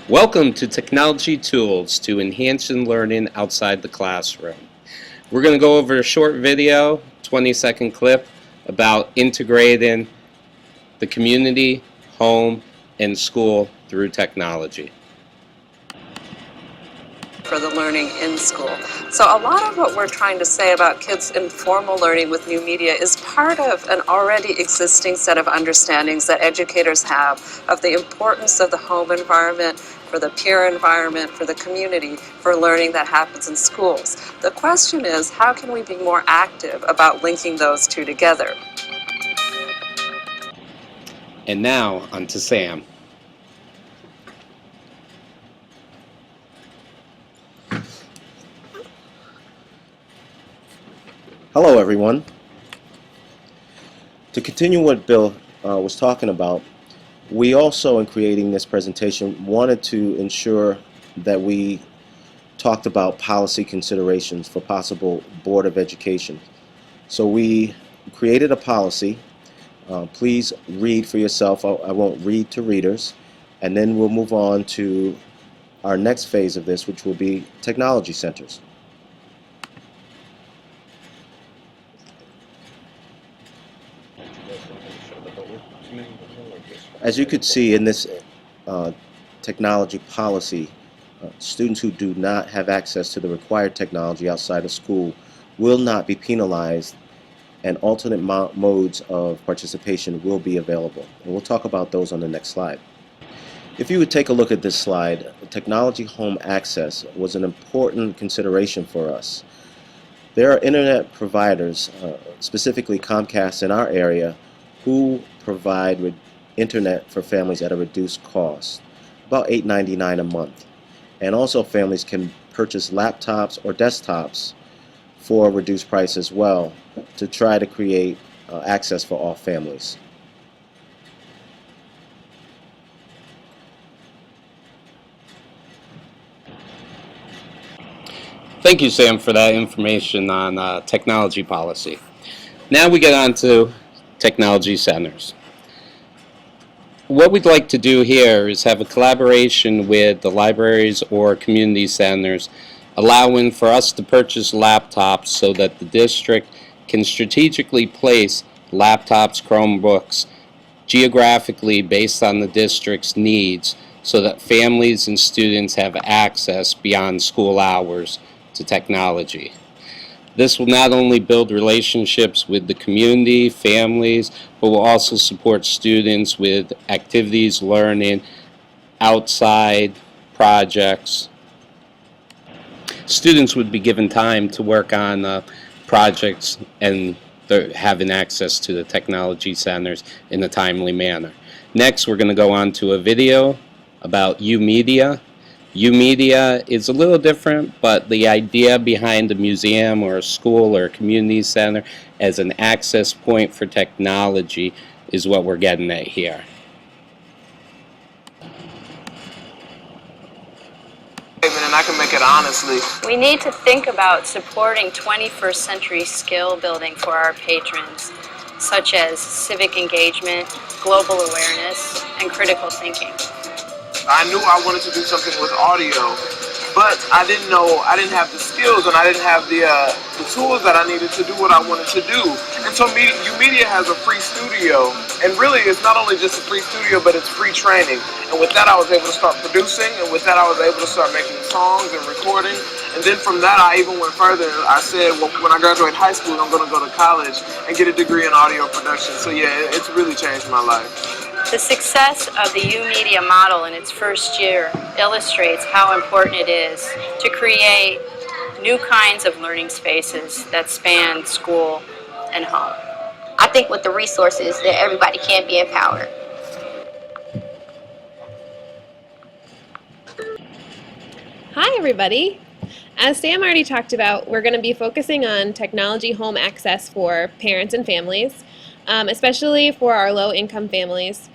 Welcome to Technology Tools to Enhance Learning Outside the Classroom. We're going to go over a short video, 20-second clip, about integrating the community, home, and school through technology. For the learning in school. So a lot of what we're trying to say about kids' informal learning with new media is part of an already existing set of understandings that educators have of the importance of the home environment, for the peer environment, for the community, for learning that happens in schools. The question is, how can we be more active about linking those two together? And now, on to Sam. Hello everyone. To continue what Bill was talking about, we also in creating this presentation wanted to ensure that we talked about policy considerations for possible Board of Education. So we created a policy. Please read for yourself. I won't read to readers, and then we'll move on to our next phase of this, which will be technology centers. As you could see in this technology policy, students who do not have access to the required technology outside of school will not be penalized, and alternate modes of participation will be available. And we'll talk about those on the next slide. If you would take a look at this slide, technology home access was an important consideration for us. There are internet providers, specifically Comcast in our area, who provide internet for families at a reduced cost, about $8.99 a month. And also families can purchase laptops or desktops for a reduced price as well to try to create access for all families. Thank you, Sam, for that information on technology policy. Now we get on to technology centers. What we'd like to do here is have a collaboration with the libraries or community centers, allowing for us to purchase laptops so that the district can strategically place laptops, Chromebooks, geographically based on the district's needs so that families and students have access beyond school hours to technology. This will not only build relationships with the community, families, but will also support students with activities, learning, outside projects. Students would be given time to work on projects and they're having access to the technology centers in a timely manner. Next, we're going to go on to a video about UMedia. UMedia is a little different, but the idea behind a museum or a school or a community center as an access point for technology is what we're getting at here. And I can make it honestly. We need to think about supporting 21st century skill building for our patrons, such as civic engagement, global awareness, and critical thinking. I knew I wanted to do something with audio, but I didn't have the skills and I didn't have the tools that I needed to do what I wanted to do. And so UMedia has a free studio, and really it's not only just a free studio, but it's free training. And with that I was able to start producing, and with that I was able to start making songs and recording. And then from that I even went further. I said, well, when I graduate high school I'm going to go to college and get a degree in audio production. So yeah, it's really changed my life. The success of the UMedia model in its first year illustrates how important it is to create new kinds of learning spaces that span school and home. I think with the resources that everybody can be empowered. Hi everybody! As Sam already talked about, we're going to be focusing on technology home access for parents and families, especially for our low-income families.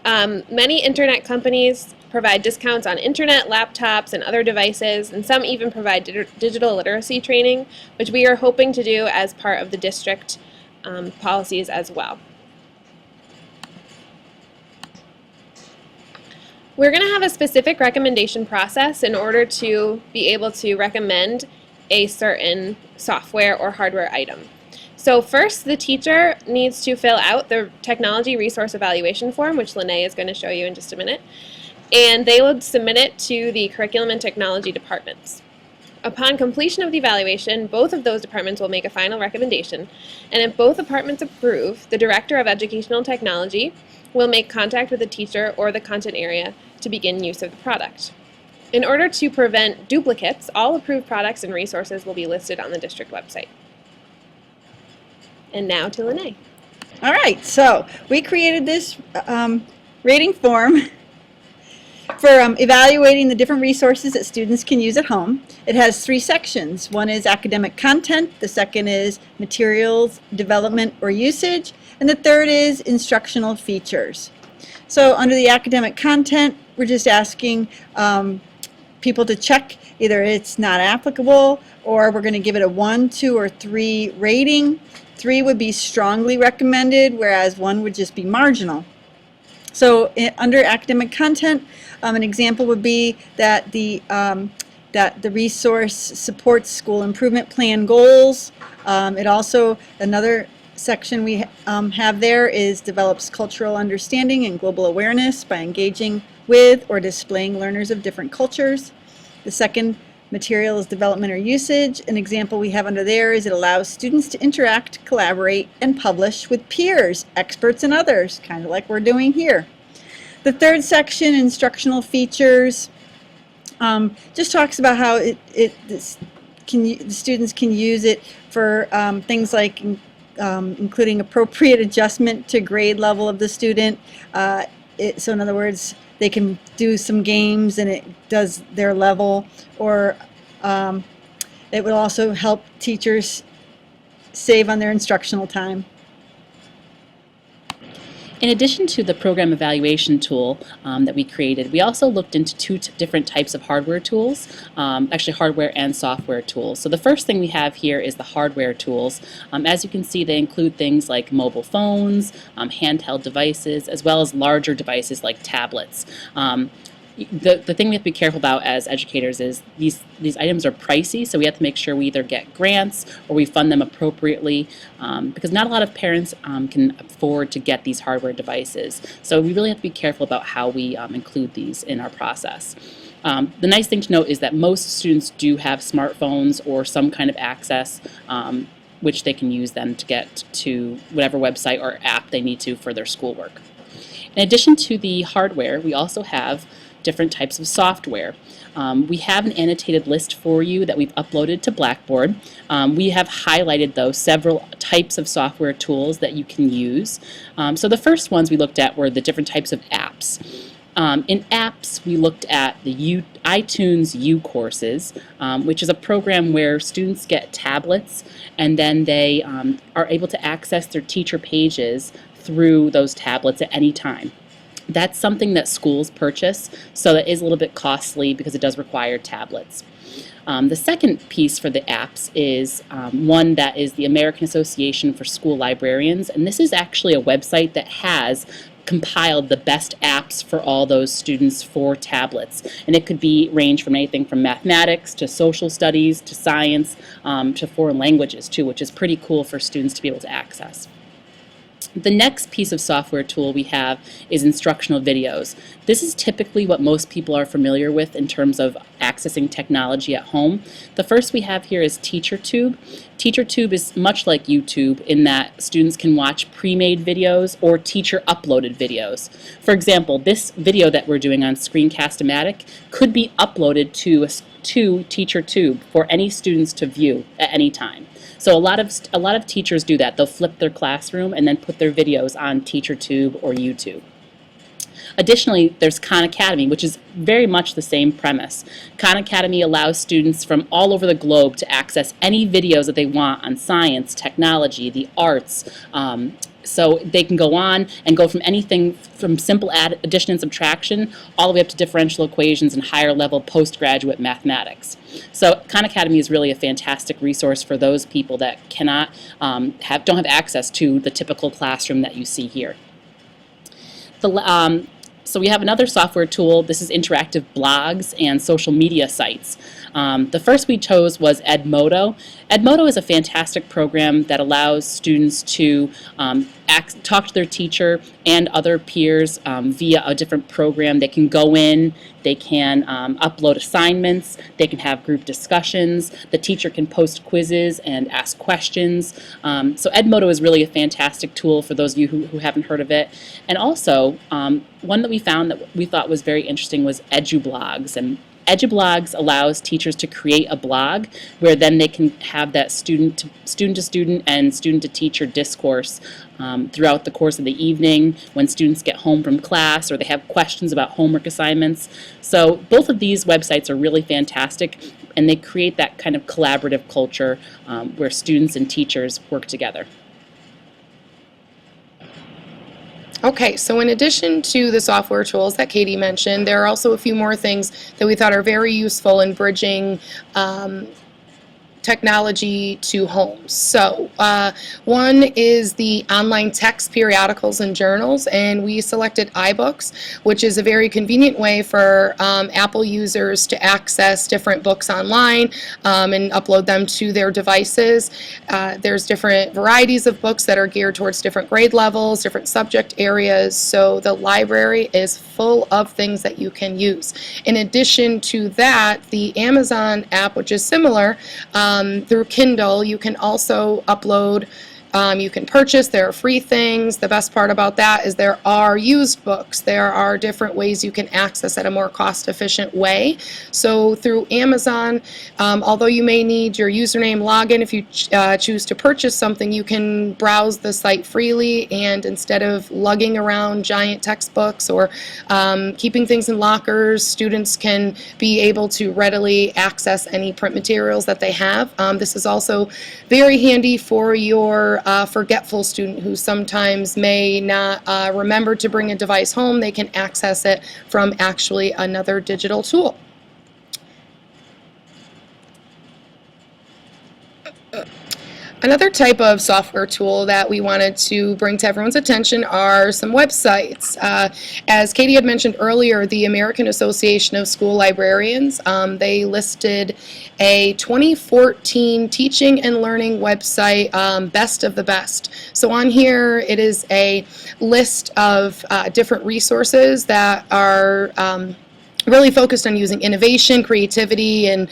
Many internet companies provide discounts on internet, laptops, and other devices, and some even provide digital literacy training, which we are hoping to do as part of the district policies as well. We're going to have a specific recommendation process in order to be able to recommend a certain software or hardware item. So first, the teacher needs to fill out the technology resource evaluation form, which Lene is going to show you in just a minute, and they will submit it to the curriculum and technology departments. Upon completion of the evaluation, both of those departments will make a final recommendation, and if both departments approve, the Director of Educational Technology will make contact with the teacher or the content area to begin use of the product. In order to prevent duplicates, all approved products and resources will be listed on the district website. And now to Lene. All right, so we created this rating form for evaluating the different resources that students can use at home. It has 3 sections. One is academic content, the second is materials, development, or usage, and the third is instructional features. So under the academic content, we're just asking people to check either it's not applicable, or we're going to give it a 1, 2, or 3 rating. 3 would be strongly recommended, whereas 1 would just be marginal. So under academic content, an example would be that the resource supports school improvement plan goals. It also, another section we have there is develops cultural understanding and global awareness by engaging with or displaying learners of different cultures. The second material is development or usage. An example we have under there is it allows students to interact, collaborate, and publish with peers, experts, and others, kind of like we're doing here. The third section, instructional features, just talks about how the students can use it for things like including appropriate adjustment to grade level of the student. So in other words, they can do some games and it does their level, or it will also help teachers save on their instructional time. In addition to the program evaluation tool that we created, we also looked into 2 different types of hardware tools, actually hardware and software tools. So the first thing we have here is the hardware tools. As you can see, they include things like mobile phones, handheld devices, as well as larger devices like tablets. The thing we have to be careful about as educators is these items are pricey, so we have to make sure we either get grants or we fund them appropriately, because not a lot of parents can afford to get these hardware devices. So we really have to be careful about how we include these in our process. The nice thing to note is that most students do have smartphones or some kind of access which they can use then to get to whatever website or app they need to for their schoolwork. In addition to the hardware, we also have different types of software. We have an annotated list for you that we've uploaded to Blackboard. We have highlighted, though, several types of software tools that you can use. So the first ones we looked at were the different types of apps. In apps, we looked at the iTunes U Courses, which is a program where students get tablets and then they are able to access their teacher pages through those tablets at any time. That's something that schools purchase, so that is a little bit costly because it does require tablets. The second piece for the apps is one that is the American Association for School Librarians, and this is actually a website that has compiled the best apps for all those students for tablets. And it could be range from anything from mathematics to social studies to science to foreign languages too, which is pretty cool for students to be able to access. The next piece of software tool we have is instructional videos. This is typically what most people are familiar with in terms of accessing technology at home. The first we have here is TeacherTube. TeacherTube is much like YouTube in that students can watch pre-made videos or teacher-uploaded videos. For example, this video that we're doing on Screencast-O-Matic could be uploaded to TeacherTube for any students to view at any time. So a lot of teachers do that. They'll flip their classroom and then put their videos on TeacherTube or YouTube. Additionally, there's Khan Academy, which is very much the same premise. Khan Academy allows students from all over the globe to access any videos that they want on science, technology, the arts. So they can go on and go from anything from simple addition and subtraction all the way up to differential equations and higher level postgraduate mathematics. So Khan Academy is really a fantastic resource for those people that cannot don't have access to the typical classroom that you see here. So we have another software tool. This is interactive blogs and social media sites. The first we chose was Edmodo. Edmodo is a fantastic program that allows students to talk to their teacher and other peers via a different program. They can go in, they can upload assignments, they can have group discussions, the teacher can post quizzes and ask questions. So Edmodo is really a fantastic tool for those of you who haven't heard of it. And also, one that we found that we thought was very interesting was EduBlogs. And EduBlogs allows teachers to create a blog where then they can have that student to student and student to teacher discourse throughout the course of the evening when students get home from class or they have questions about homework assignments. So both of these websites are really fantastic, and they create that kind of collaborative culture where students and teachers work together. Okay, so in addition to the software tools that Katie mentioned, there are also a few more things that we thought are very useful in bridging technology to homes. So one is the online text periodicals and journals, and we selected iBooks, which is a very convenient way for Apple users to access different books online and upload them to their devices. There's different varieties of books that are geared towards different grade levels, different subject areas, so the library is full of things that you can use. In addition to that, the Amazon app, which is similar, through Kindle, you can also upload, you can purchase, there are free things. The best part about that is there are used books. There are different ways you can access at a more cost-efficient way. So through Amazon, although you may need your username login if you choose to purchase something, you can browse the site freely, and instead of lugging around giant textbooks or keeping things in lockers, students can be able to readily access any print materials that they have. This is also very handy for your forgetful student who sometimes may not remember to bring a device home. They can access it from actually another digital tool. Another type of software tool that we wanted to bring to everyone's attention are some websites. As Katie had mentioned earlier, the American Association of School Librarians, they listed a 2014 teaching and learning website, Best of the Best. So on here it is a list of different resources that are really focused on using innovation, creativity, and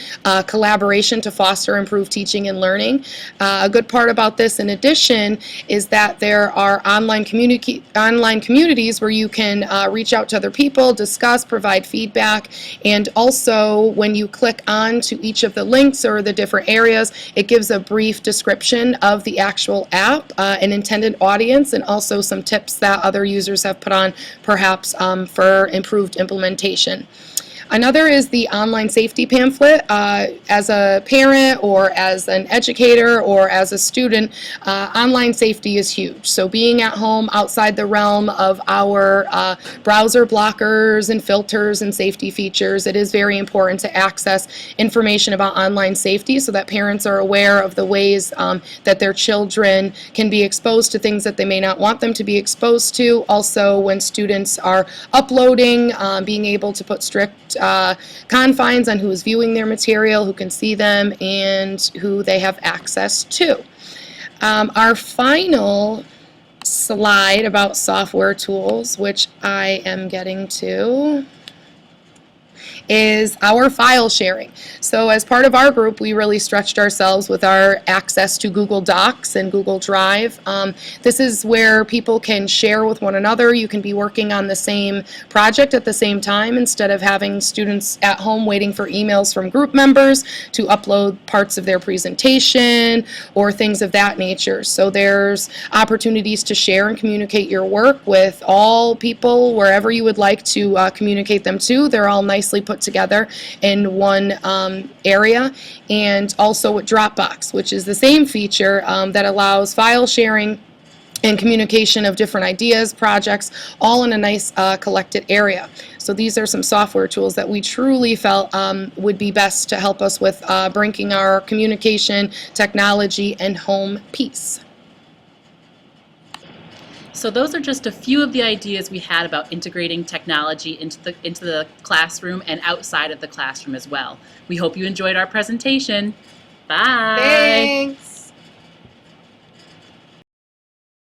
collaboration to foster improved teaching and learning. A good part about this, in addition, is that there are online communities where you can reach out to other people, discuss, provide feedback, and also when you click on to each of the links or the different areas, it gives a brief description of the actual app, an intended audience, and also some tips that other users have put on, perhaps for improved implementation. Another is the online safety pamphlet. As a parent or as an educator or as a student, online safety is huge. So being at home outside the realm of our browser blockers and filters and safety features, it is very important to access information about online safety so that parents are aware of the ways that their children can be exposed to things that they may not want them to be exposed to. Also, when students are uploading, being able to put strict confines on who is viewing their material, who can see them, and who they have access to. Our final slide about software tools, which I am getting to, is our file sharing. So as part of our group, we really stretched ourselves with our access to Google Docs and Google Drive. This is where people can share with one another. You can be working on the same project at the same time instead of having students at home waiting for emails from group members to upload parts of their presentation or things of that nature. So there's opportunities to share and communicate your work with all people wherever you would like to communicate them to. They're all nicely put together in one area, and also with Dropbox, which is the same feature that allows file sharing and communication of different ideas, projects, all in a nice collected area. So these are some software tools that we truly felt would be best to help us with bringing our communication, technology, and home piece. So those are just a few of the ideas we had about integrating technology into the classroom and outside of the classroom as well. We hope you enjoyed our presentation. Bye! Thanks!